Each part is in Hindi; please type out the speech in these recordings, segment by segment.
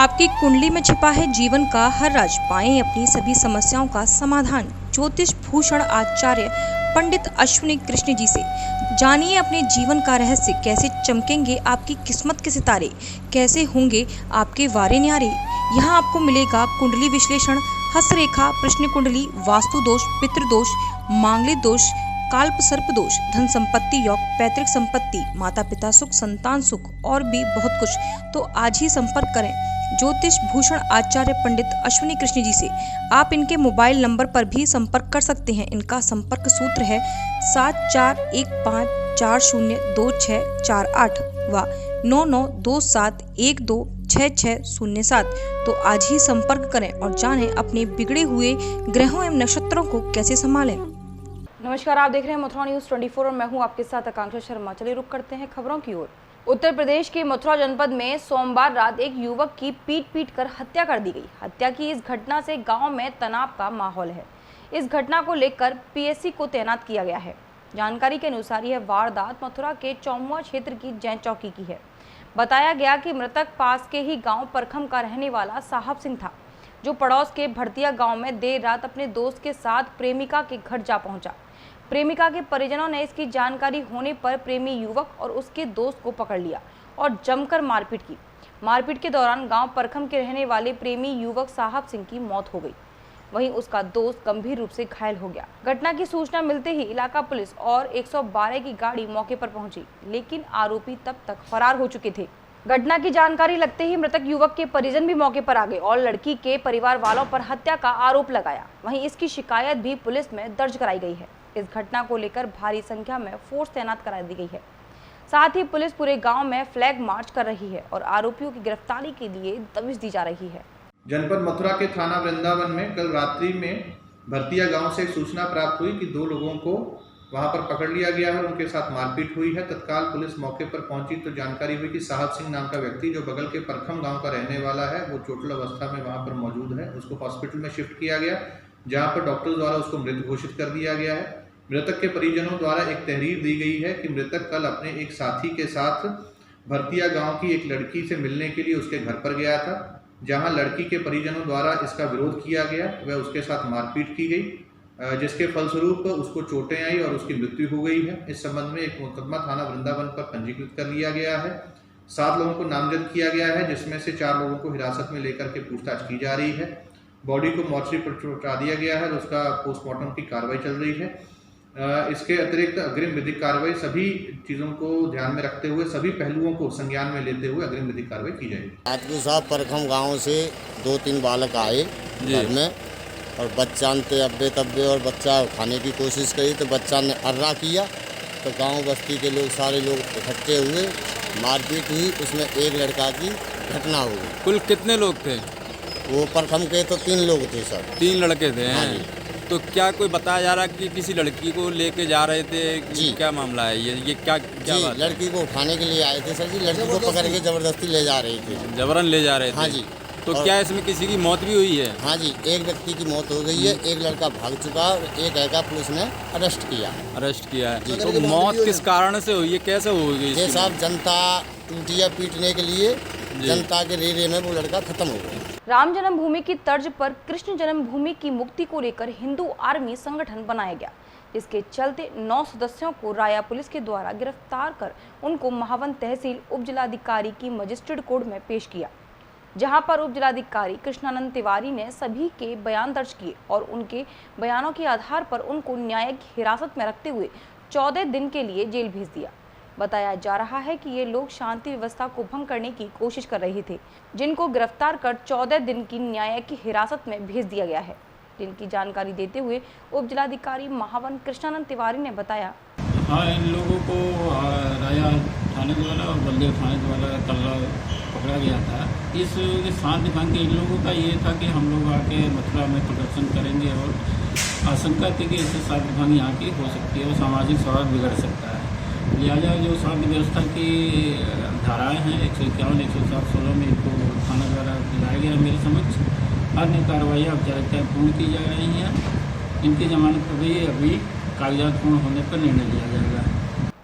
आपकी कुंडली में छिपा है जीवन का हर राज। पाएं अपनी सभी समस्याओं का समाधान ज्योतिष भूषण आचार्य पंडित अश्विनी कृष्ण जी से। जानिए अपने जीवन का रहस्य, कैसे चमकेंगे आपकी किस्मत के सितारे, कैसे होंगे आपके वारे न्यारे। यहाँ आपको मिलेगा कुंडली विश्लेषण, हस्तरेखा, प्रश्न कुंडली, वास्तु दोष, पितृदोष, मांगलिक दोष, काल्प सर्प दोष, धन संपत्ति योग, पैतृक संपत्ति, माता पिता सुख, संतान सुख और भी बहुत कुछ। तो आज ही संपर्क करें ज्योतिष भूषण आचार्य पंडित अश्विनी कृष्ण जी से। आप इनके मोबाइल नंबर पर भी संपर्क कर सकते हैं। इनका संपर्क सूत्र है 7415402648 व 9927126607। तो आज ही संपर्क करें और जानें अपने बिगड़े हुए ग्रहों एवं नक्षत्रों को कैसे संभालें। नमस्कार, आप देख रहे हैं मथुरा न्यूज़ 24 और मैं हूं आपके साथ आकांक्षा शर्मा। चलिए रुक करते हैं खबरों की ओर। उत्तर प्रदेश के मथुरा जनपद में सोमवार रात एक युवक की पीट कर हत्या कर दी गई। हत्या की इस घटना से गांव में तनाव का माहौल है। इस घटना को लेकर पीएससी को तैनात किया गया है। जानकारी के अनुसार यह वारदात मथुरा के चौमुआ क्षेत्र की जैन चौकी की है। बताया गया कि मृतक पास के ही गाँव परखम का रहने वाला साहब सिंह था, जो पड़ोस के भरतिया गाँव में देर रात अपने दोस्त के साथ प्रेमिका के घर जा पहुंचा। प्रेमिका के परिजनों ने इसकी जानकारी होने पर प्रेमी युवक और उसके दोस्त को पकड़ लिया और जमकर मारपीट की। मारपीट के दौरान गांव परखम के रहने वाले प्रेमी युवक साहब सिंह की मौत हो गई। वहीं उसका दोस्त गंभीर रूप से घायल हो गया। घटना की सूचना मिलते ही इलाका पुलिस और 112 की गाड़ी मौके पर पहुंची, लेकिन आरोपी तब तक फरार हो चुके थे। घटना की जानकारी लगते ही मृतक युवक के परिजन भी मौके पर आ गए और लड़की के परिवार वालों पर हत्या का आरोप लगाया। वहीं इसकी शिकायत भी पुलिस में दर्ज कराई गई है। इस घटना को लेकर भारी संख्या में फोर्स तैनात करा दी गई है। साथ ही पुलिस पूरे गांव में फ्लैग मार्च कर रही है और आरोपियों की गिरफ्तारी के लिए दबिश दी जा रही है। जनपद मथुरा के थाना वृंदावन में कल रात्रि में भरतिया गांव से सूचना प्राप्त हुई कि 2 लोगों को वहां पर पकड़ लिया गया है और उनके साथ मारपीट हुई है। तत्काल पुलिस मौके पर पहुंची तो जानकारी हुई कि साहब सिंह नाम का व्यक्ति, जो बगल के परखम गांव का रहने वाला है, वो चोटिल अवस्था में वहां पर मौजूद है। उसको हॉस्पिटल में शिफ्ट किया गया, जहां पर डॉक्टर द्वारा उसको मृत घोषित कर दिया गया है। मृतक के परिजनों द्वारा एक तहरीर दी गई है कि मृतक कल अपने एक साथी के साथ भरतिया गांव की एक लड़की से मिलने के लिए उसके घर पर गया था, जहां लड़की के परिजनों द्वारा इसका विरोध किया गया व उसके साथ मारपीट की गई, जिसके फलस्वरूप उसको चोटें आई और उसकी मृत्यु हो गई है। इस संबंध में एक मुकदमा थाना वृंदावन पर पंजीकृत कर लिया गया है। 7 लोगों को नामजद किया गया है, जिसमें से 4 लोगों को हिरासत में लेकर के पूछताछ की जा रही है। बॉडी को मोर्चरी पर पहुंचा दिया गया है और उसका पोस्टमार्टम की कार्रवाई चल रही है। इसके अतिरिक्त अग्रिम विधिक कार्रवाई, सभी चीज़ों को ध्यान में रखते हुए, सभी पहलुओं को संज्ञान में लेते हुए अग्रिम विधिक कार्रवाई की जाएगी। राजपूत साहब परखम गांव से 2-3 बालक आए घर में और बच्चा ने अब्बे तब्बे और बच्चा उठाने की कोशिश करी तो बच्चा ने अर्रा किया तो गांव बस्ती के लोग सारे लोग इकट्ठे हुए, मारपीट हुई। उसमें एक लड़का की घटना हो गई। कुल कितने लोग थे? वो परखम के तो 3 लोग थे सर। 3 लड़के थे। हाँ जी। तो क्या कोई बताया जा रहा कि किसी लड़की को लेके जा रहे थे? जी। क्या मामला है ये क्या जी, बात? लड़की को उठाने के लिए आए थे सर जी। लड़की को पकड़ के जबरदस्ती ले जा रही थी। जबरन ले जा रहे थे? हाँ जी। तो क्या इसमें किसी की मौत भी हुई है? हाँ जी, एक व्यक्ति की मौत हो गई है, एक लड़का भाग चुका और एक लड़का पुलिस ने अरेस्ट किया है। तो मौत किस कारण से हुई है, कैसे हो गई? ये साहब जनता टूटिया पीटने के लिए जनता के रेरे में वो लड़का खत्म हो गया। राम जन्मभूमि की तर्ज पर कृष्ण जन्मभूमि की मुक्ति को लेकर हिंदू आर्मी संगठन बनाया गया, जिसके चलते 9 सदस्यों को राया पुलिस के द्वारा गिरफ्तार कर उनको महावन तहसील उप जिलाधिकारी की मजिस्ट्रेट कोर्ट में पेश किया, जहां पर उप जिलाधिकारी कृष्णानंद तिवारी ने सभी के बयान दर्ज किए और उनके बयानों के आधार पर उनको न्यायिक हिरासत में रखते हुए 14 दिन के लिए जेल भेज दिया। बताया जा रहा है कि ये लोग शांति व्यवस्था को भंग करने की कोशिश कर रहे थे, जिनको गिरफ्तार कर 14 दिन की न्यायिक हिरासत में भेज दिया गया है। जिनकी जानकारी देते हुए उप जिलाधिकारी महावन कृष्णानंद तिवारी ने बताया, हाँ, इन लोगों को राया थाने द्वारा और बलदेव थाने द्वारा कल पकड़ा गया था। इस शांति भंग के इन लोगों का ये था कि हम लोग आके मथुरा में प्रदर्शन करेंगे और आशंका थी कि इससे शांति भंग यहाँ की हो सकती है और सामाजिक सौहार्द बिगड़ सकता है। लिहाजा जो शांति व्यवस्था की धाराएं हैं 151, 107, 16 में इनको थाना द्वारा लाया गया मेरे समक्ष। अन्य कार्रवाई औपचारिकताएँ पूर्ण की जा रही हैं। इनकी जमानत अभी कागजात पूर्ण होने पर निर्णय लिया जाएगा।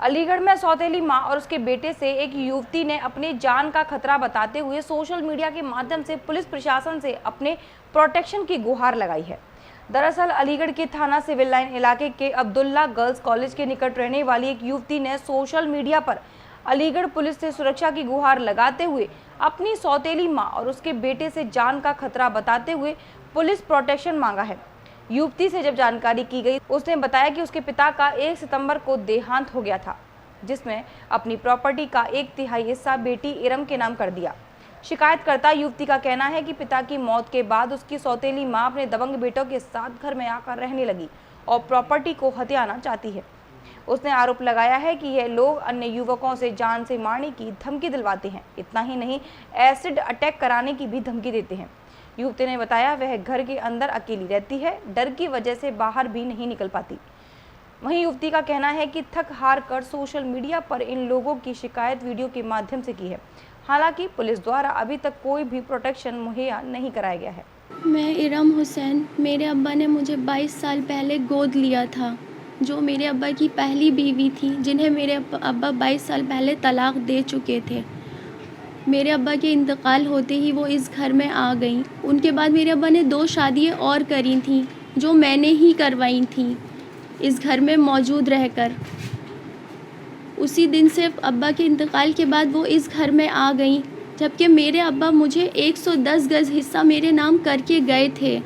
अलीगढ़ में सौतेली मां और उसके बेटे से एक युवती ने अपनी जान का खतरा बताते हुए सोशल मीडिया के माध्यम से पुलिस प्रशासन से अपने प्रोटेक्शन की गुहार लगाई है। दरअसल अलीगढ़ के थाना सिविल लाइन इलाके के अब्दुल्ला गर्ल्स कॉलेज के निकट रहने वाली एक युवती ने सोशल मीडिया पर अलीगढ़ पुलिस से सुरक्षा की गुहार लगाते हुए अपनी सौतेली मां और उसके बेटे से जान का खतरा बताते हुए पुलिस प्रोटेक्शन मांगा है। युवती से जब जानकारी की गई, उसने बताया कि उसके पिता का 1 सितंबर को देहांत हो गया था, जिसमें अपनी प्रॉपर्टी का 1/3 हिस्सा बेटी इरम के नाम कर दिया। शिकायतकर्ता युवती का कहना है कि पिता की मौत के बाद उसकी सौतेली मां अपने दबंग बेटों के साथ घर में आकर रहने लगी और प्रॉपर्टी को हथियाना चाहती है। उसने आरोप लगाया है कि यह लोग अन्य युवकों से जान से मारने की धमकी दिलवाते हैं। इतना ही नहीं, एसिड अटैक कराने की भी धमकी देते हैं। युवती ने बताया वह घर के अंदर अकेली रहती है, डर की वजह से बाहर भी नहीं निकल पाती। वहीं युवती का कहना है कि थक हार कर सोशल मीडिया पर इन लोगों की शिकायत वीडियो के माध्यम से की है। हालांकि पुलिस द्वारा अभी तक कोई भी प्रोटेक्शन मुहैया नहीं कराया गया है। मैं इरम हुसैन, मेरे अब्बा ने मुझे 22 साल पहले गोद लिया था, जो मेरे अब्बा की पहली बीवी थी, जिन्हें मेरे अब्बा 22 साल पहले तलाक दे चुके थे। मेरे अब्बा के इंतकाल होते ही वो इस घर में आ गईं। उनके बाद मेरे अब्बा ने 2 शादियाँ और करी थीं, जो मैंने ही करवाई थीं इस घर में मौजूद रहकर। उसी दिन से अब्बा के इंतकाल के बाद वो इस घर में आ गईं, जबकि मेरे अब्बा मुझे 110 गज़ हिस्सा मेरे नाम करके गए थे।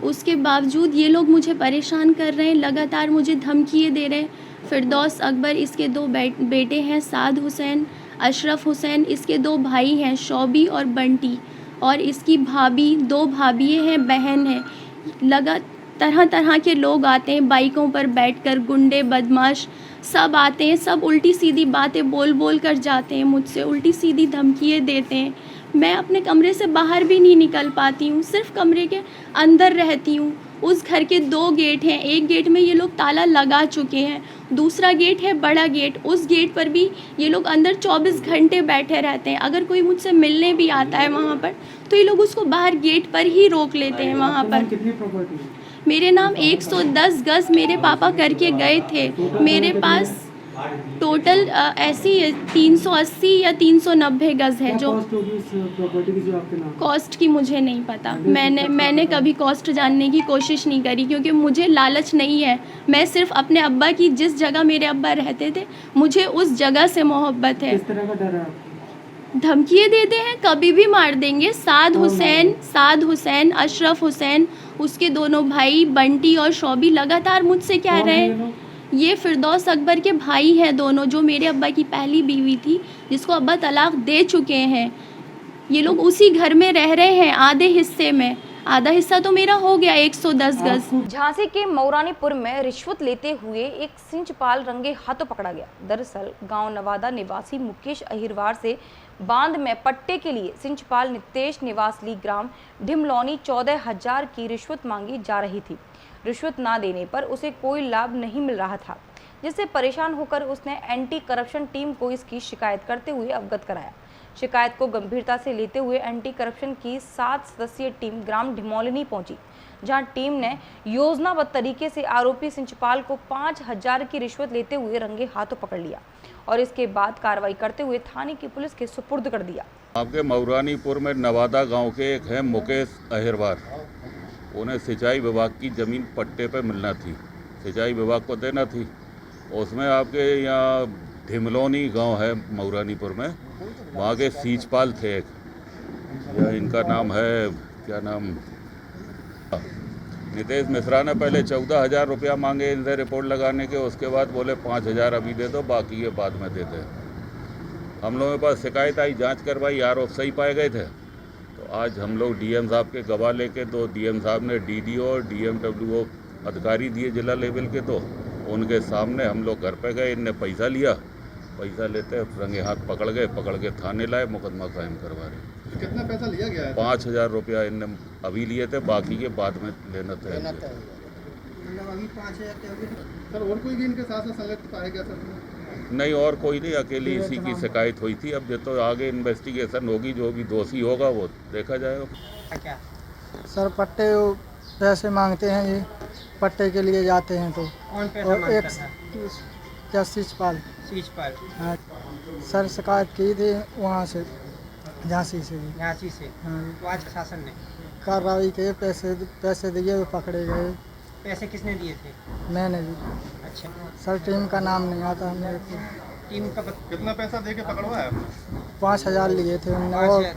उसके बावजूद ये लोग मुझे परेशान कर रहे हैं, लगातार मुझे धमकियाँ दे रहे हैं। फिरदौस अकबर, इसके 2 बेटे हैं, साद हुसैन, अशरफ हुसैन, इसके 2 भाई हैं, शौबी और बंटी, और इसकी भाभी, 2 भाभियाँ हैं, बहन हैं। तरह तरह के लोग आते हैं, बाइकों पर बैठकर, गुंडे, बदमाश सब आते हैं। सब उल्टी सीधी बातें बोल बोल कर जाते हैं, मुझसे उल्टी सीधी धमकियाँ देते हैं। मैं अपने कमरे से बाहर भी नहीं निकल पाती हूँ, सिर्फ कमरे के अंदर रहती हूँ। उस घर के 2 गेट हैं, एक गेट में ये लोग ताला लगा चुके हैं, दूसरा गेट है बड़ा गेट, उस गेट पर भी ये लोग अंदर 24 घंटे बैठे रहते हैं। अगर कोई मुझसे मिलने भी आता है वहाँ पर, तो ये लोग उसको बाहर गेट पर ही रोक लेते हैं। वहाँ पर कितनी प्रॉपर्टी है? मेरे नाम 110 गज़ मेरे पापा करके गए थे। मेरे पास टोटल ऐसी 380 या 390 गज़ है। जो कॉस्ट होगी इस प्रॉपर्टी की जो आपके नाम? कॉस्ट की मुझे नहीं पता, मैंने कभी कॉस्ट जानने की कोशिश नहीं करी, क्योंकि मुझे लालच नहीं है। मैं सिर्फ अपने अब्बा की, जिस जगह मेरे अब्बा रहते थे, मुझे उस जगह से मोहब्बत है। किस तरह का डर है आपको? धमकियाँ देते हैं, कभी भी मार देंगे। साद हुसैन, अशरफ हुसैन, उसके 2 भाई बंटी और शौबी लगातार मुझसे कह रहे हैं। ये फिरदौस अकबर के भाई हैं दोनों, जो मेरे अब्बा की पहली बीवी थी, जिसको अब्बा तलाक दे चुके हैं। ये लोग उसी घर में रह रहे हैं, आधे हिस्से में। आधा हिस्सा तो मेरा हो गया 110 गज़। झांसी के मौरानीपुर में रिश्वत लेते हुए एक सिंचपाल रंगे हाथों पकड़ा गया। दरअसल गांव नवादा निवासी मुकेश अहिरवार से बांध में पट्टे के लिए सिंचपाल नितेश निवासली ग्राम ढिमलौनी 14,000 की रिश्वत मांगी जा रही थी। रिश्वत ना देने पर उसे कोई लाभ नहीं मिल रहा था, जिससे परेशान होकर उसने एंटी करप्शन टीम को इसकी शिकायत करते हुए अवगत कराया। शिकायत को गंभीरता से लेते हुए एंटी करप्शन की 7 सदस्यीय टीम ग्राम ढिमौलनी पहुंची, जहां टीम ने योजनाबद्ध तरीके से आरोपी सिंचपाल को 5,000 की रिश्वत लेते हुए रंगे हाथों पकड़ लिया और इसके बाद कार्रवाई करते हुए थाने की पुलिस के सुपुर्द कर दिया। आपके मौरानीपुर में नवादा गांव के एक हैं मुकेश अहिरवार, उन्हें सिंचाई विभाग की ज़मीन पट्टे पे मिलना थी, सिंचाई विभाग को देना थी। उसमें आपके यहाँ ढिमलौनी गांव है मौरानीपुर में, वहाँ के सींचपाल थे एक, इनका नाम है क्या नाम, नितेश मिश्रा ने पहले 14,000 रुपया मांगे इनसे रिपोर्ट लगाने के। उसके बाद बोले 5,000 अभी दे दो, बाकी ये बाद में दे दें। हम लोगों के पास शिकायत आई, जांच करवाई, आरोप सही पाए गए थे। तो आज हम लोग डीएम साहब के गवाह लेके, तो डीएम साहब ने डीडीओ और डीएमडब्ल्यूओ अधिकारी दिए जिला लेवल के, तो उनके सामने हम लोग घर पे गए। इनने पैसा लिया, पैसा लेते रंगे हाथ पकड़ गए, पकड़ के थाने लाए, मुकदमा कायम करवा रहे। कितना पैसा लिया गया है? 5,000 रुपया इनने अभी लिए थे, बाकी के बाद में लेना था। मतलब अभी 5,000 सर, और कोई भी इनके साथ संलिप्त पाया गया सर? नहीं, और कोई नहीं, अकेली इसी की शिकायत हुई थी। अब जो तो आगे इन्वेस्टिगेशन होगी, जो भी दोषी होगा वो देखा जाएगा। क्या सर पट्टे पैसे मांगते हैं, ये पट्टे के लिए जाते हैं तो, कौन पैसा और मांगता एक था? क्या शिषपाल। शीशपाल हाँ सर, शिकायत की थी वहाँ से, झांसी से। झांसी से। हाँ तो आज प्रशासन ने कार्रवाई के पैसे दिए, पकड़े गए। पैसे किसने दिए थे? मैंने भी। अच्छा, सर टीम का नाम नहीं आता मेरे को। टीम का कितना पैसा दे के पकड़वाया? 5,000 लिए थे उन्होंने। और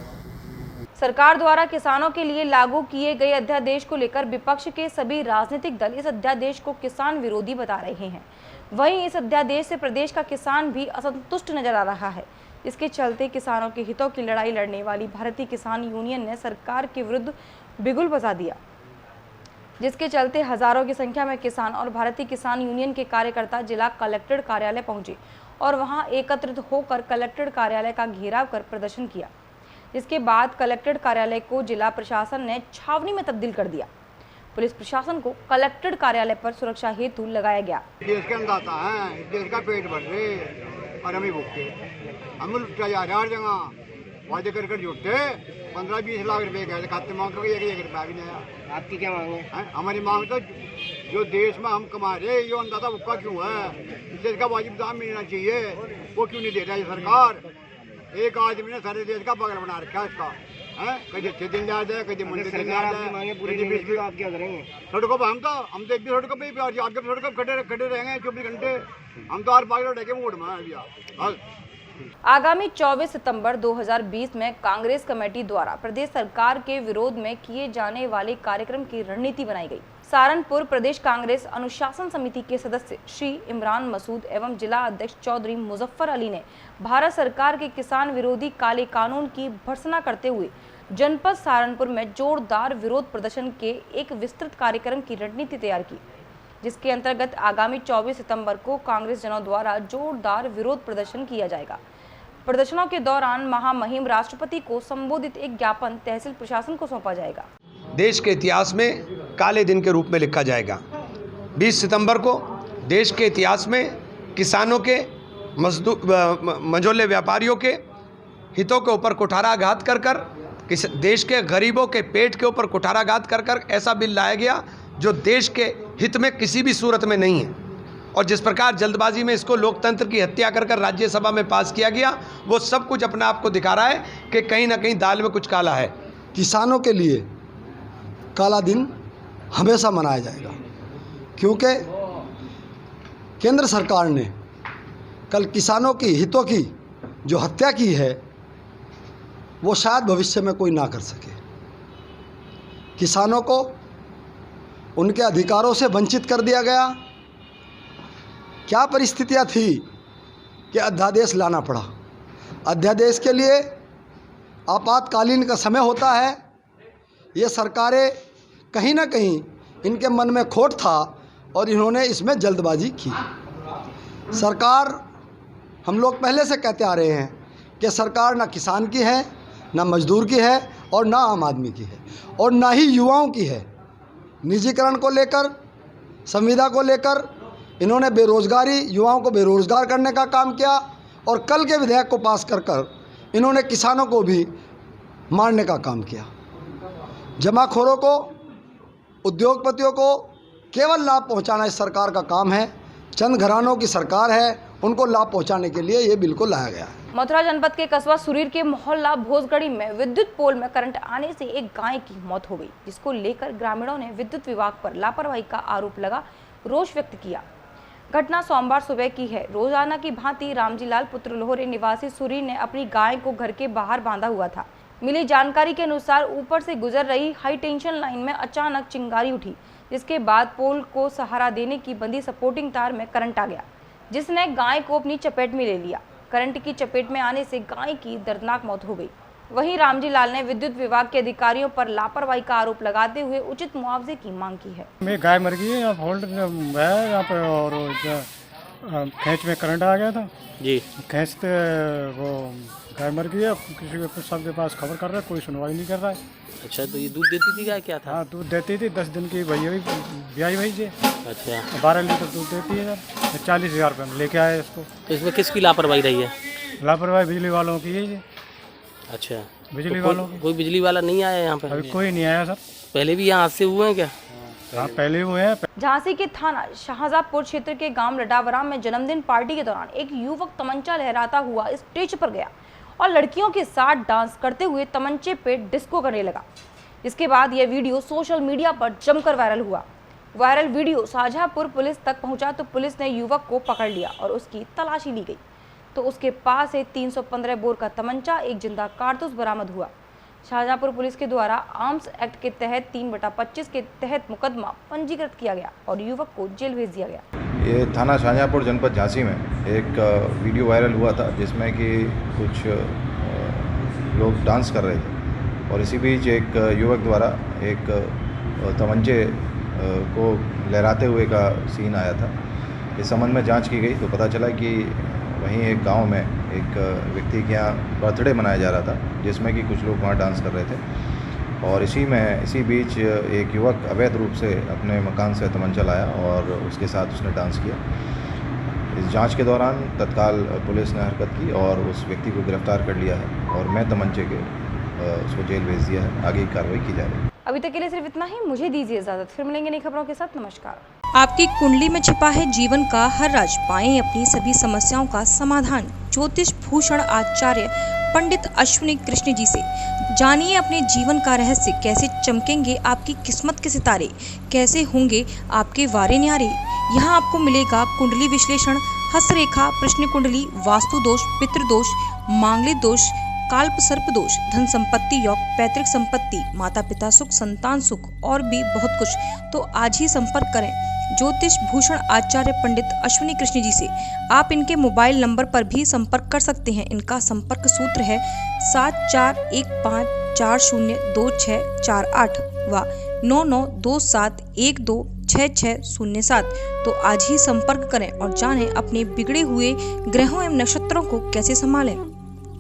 सरकार द्वारा किसानों के लिए लागू किए गए अध्यादेश को लेकर विपक्ष के सभी राजनीतिक दल इस अध्यादेश को किसान विरोधी बता रहे हैं। वहीं इस अध्यादेश से प्रदेश का किसान भी असंतुष्ट नजर आ रहा है। इसके चलते किसानों के हितों की लड़ाई लड़ने वाली भारतीय किसान यूनियन ने सरकार के विरुद्ध बिगुल बजा दिया, जिसके चलते हजारों की संख्या में किसान और भारतीय किसान यूनियन के कार्यकर्ता जिला कलेक्ट्रेट कार्यालय पहुंचे और वहां एकत्रित होकर कलेक्ट्रेट कार्यालय का घेराव कर प्रदर्शन किया, जिसके बाद कलेक्ट्रेट कार्यालय को जिला प्रशासन ने छावनी में तब्दील कर दिया। पुलिस प्रशासन को कलेक्ट्रेट कार्यालय पर सुरक्षा हेतु लगाया गया। देश के अंदाजा है, देश का पेट भर रहे और हम ही भूखे, हम लुटा जा रहे हर जगह, वादे कर जुटते 15-20 लाख रुपए गए खाते मांग के, 1 रुपया भी नहीं आया। आपकी क्या मांग है? हमारी मांग तो जो देश में हम कमा रहे, ये अंदाजा भूखा क्यों है, देश का वाजिब दाम मिलना चाहिए, वो क्यों नहीं दे रहा है सरकार। एक आदमी ने सारे देश का बगल बना रखा है इसका, कभी अच्छे दिन याद है, कभी मंदिर दिन याद है। आप क्या करेंगे? सड़कों पर हम तो एक भी सड़कों पर आगे सड़कों पर खड़े रहेंगे 24 घंटे। हम तो हर बार लड़के मूड में हैं। आगामी 24 सितंबर 2020 में कांग्रेस कमेटी द्वारा प्रदेश सरकार के विरोध में किए जाने वाले कार्यक्रम की रणनीति बनाई गई। सहारनपुर प्रदेश कांग्रेस अनुशासन समिति के सदस्य श्री इमरान मसूद एवं जिला अध्यक्ष चौधरी मुजफ्फर अली ने भारत सरकार के किसान विरोधी काले कानून की भर्त्सना करते हुए जनपद सहारनपुर में जोरदार विरोध प्रदर्शन के एक विस्तृत कार्यक्रम की रणनीति तैयार की, जिसके अंतर्गत आगामी 24 सितंबर को कांग्रेस जनों द्वारा जोरदार विरोध प्रदर्शन किया जाएगा। प्रदर्शनों के दौरान महामहिम राष्ट्रपति को संबोधित एक ज्ञापन तहसील प्रशासन को सौंपा जाएगा। देश के इतिहास में काले दिन के रूप में लिखा जाएगा। 20 सितंबर को देश के इतिहास में किसानों के, मझोले व्यापारियों के हितों के ऊपर कुठाराघात कर देश के गरीबों के पेट के ऊपर कुठाराघात कर ऐसा बिल लाया गया जो देश के हित में किसी भी सूरत में नहीं है, और जिस प्रकार जल्दबाजी में इसको लोकतंत्र की हत्या कर राज्यसभा में पास किया गया, वो सब कुछ अपने आप को दिखा रहा है कि कहीं ना कहीं दाल में कुछ काला है। किसानों के लिए काला दिन हमेशा मनाया जाएगा, क्योंकि केंद्र सरकार ने कल किसानों की हितों की जो हत्या की है वो शायद भविष्य में कोई ना कर सके। किसानों को उनके अधिकारों से वंचित कर दिया गया। क्या परिस्थितियां थी कि अध्यादेश लाना पड़ा। अध्यादेश के लिए आपातकालीन का समय होता है। ये सरकारें कहीं ना कहीं इनके मन में खोट था और इन्होंने इसमें जल्दबाजी की। सरकार, हम लोग पहले से कहते आ रहे हैं कि सरकार ना किसान की है, ना मजदूर की है और ना आम आदमी की है, और ना ही युवाओं की है। निजीकरण को लेकर, संविदा को लेकर इन्होंने बेरोज़गारी, युवाओं को बेरोज़गार करने का काम किया, और कल के विधेयक को पास कर इन्होंने किसानों को भी मारने का काम किया। जमाखोरों को, उद्योगपतियों को केवल लाभ पहुंचाना इस सरकार का काम है। चंद घरानों की सरकार है, उनको लाभ पहुंचाने के लिए ये बिल्कुल लाया गया है। मथुरा जनपद के कस्बा सुरीर के मोहल्ला भोजगढ़ी में विद्युत पोल में करंट आने से एक गाय की मौत हो गई, जिसको लेकर ग्रामीणों ने विद्युत विभाग पर लापरवाही का आरोप लगा रोष व्यक्त किया। घटना सोमवार सुबह की है। रोजाना की भांति रामजीलाल पुत्र लोहरे निवासी सुरीर ने अपनी गाय को घर के बाहर बांधा हुआ था। मिली जानकारी के अनुसार ऊपर से गुजर रही हाई टेंशन लाइन में अचानक चिंगारी उठी, जिसके बाद पोल को सहारा देने की बंधी सपोर्टिंग तार में करंट आ गया, जिसने गाय को अपनी चपेट में ले लिया। करंट की चपेट में आने से गाय की दर्दनाक मौत हो गई। वहीं रामजीलाल ने विद्युत विभाग के अधिकारियों पर लापरवाही का आरोप लगाते हुए उचित मुआवजे की मांग की है। मेरी गाय मर गई है, यहाँ फॉल्ट है यहाँ पे, और खेच में करंट आ गया था जी। खेच से वो गाय मर गई है। किसी के सबके पास खबर कर रहा है, कोई सुनवाई नहीं कर रहा है। अच्छा, तो ये दूध देती थी गाय? क्या था? हाँ, दूध देती थी। 10 दिन की ब्याई भई जी। अच्छा, 12 लीटर दूध देती है सर। 40,000 रुपये में लेके आए इसको। तो इसमें किसकी लापरवाही रही है? लापरवाही बिजली वालों की है जी। अच्छा, बिजली तो वालों की। कोई बिजली वाला नहीं आया यहाँ पे? अभी कोई नहीं आया सर। पहले भी यहाँ हादसे हुए हैं क्या? हाँ पहले हुए हैं। झांसी के थाना शाहजहाँपुर क्षेत्र के गांव लडावरा में जन्मदिन पार्टी के दौरान एक युवक तमंचा लहराता हुआ स्टेज पर गया और लड़कियों के साथ डांस करते हुए तमंचे पे डिस्को करने लगा। इसके बाद यह वीडियो सोशल मीडिया पर जमकर वायरल हुआ। वायरल वीडियो शाहजहाँपुर पुलिस तक पहुंचा तो पुलिस ने युवक को पकड़ लिया और उसकी तलाशी ली गई तो उसके पास से 315 बोर का तमंचा, एक जिंदा कारतूस बरामद हुआ। शाहजहाँपुर पुलिस के द्वारा आर्म्स एक्ट के तहत 3/25 के तहत मुकदमा पंजीकृत किया गया और युवक को जेल भेज दिया गया। ये थाना शाहजहाँपुर जनपद झांसी में एक वीडियो वायरल हुआ था जिसमें कि कुछ लोग डांस कर रहे थे और इसी बीच एक युवक द्वारा एक तमंचे को लहराते हुए का सीन आया था। इस संबंध में जांच की गई तो पता चला कि वहीं एक गांव में एक व्यक्ति के यहाँ बर्थडे मनाया जा रहा था जिसमें कि कुछ लोग वहाँ डांस कर रहे थे और इसी बीच एक युवक अवैध रूप से अपने मकान से तमंचा लाया और उसके साथ उसने डांस किया। इस जांच के दौरान तत्काल पुलिस ने हरकत की और उस व्यक्ति को गिरफ्तार कर लिया है और मैं तमंचे के उसको जेल भेज दिया है। आगे की कार्रवाई की जा रही है। अभी तक के लिए सिर्फ इतना ही। मुझे दीजिए इजाजत, फिर मिलेंगे नई खबरों के साथ। नमस्कार। आपकी कुंडली में छिपा है जीवन का हर राज, पाएं अपनी सभी समस्याओं का समाधान ज्योतिष भूषण आचार्य पंडित अश्विनी कृष्ण जी से। जानिए अपने जीवन का रहस्य, कैसे चमकेंगे आपकी किस्मत के सितारे, कैसे होंगे आपके वारे न्यारे। यहाँ आपको मिलेगा कुंडली विश्लेषण, हस्तरेखा, प्रश्न कुंडली, वास्तु दोष, पितृदोष, मांगलिक दोष, काल्प सर्प दोष, धन संपत्ति योग, पैतृक संपत्ति, माता पिता सुख, संतान सुख और भी बहुत कुछ। तो आज ही संपर्क करें ज्योतिष भूषण आचार्य पंडित अश्विनी कृष्ण जी से। आप इनके मोबाइल नंबर पर भी संपर्क कर सकते हैं। इनका संपर्क सूत्र है 7415402648 व 9927126607। तो आज ही संपर्क करें और जानें अपने बिगड़े हुए ग्रहों एवं नक्षत्रों को कैसे संभालें।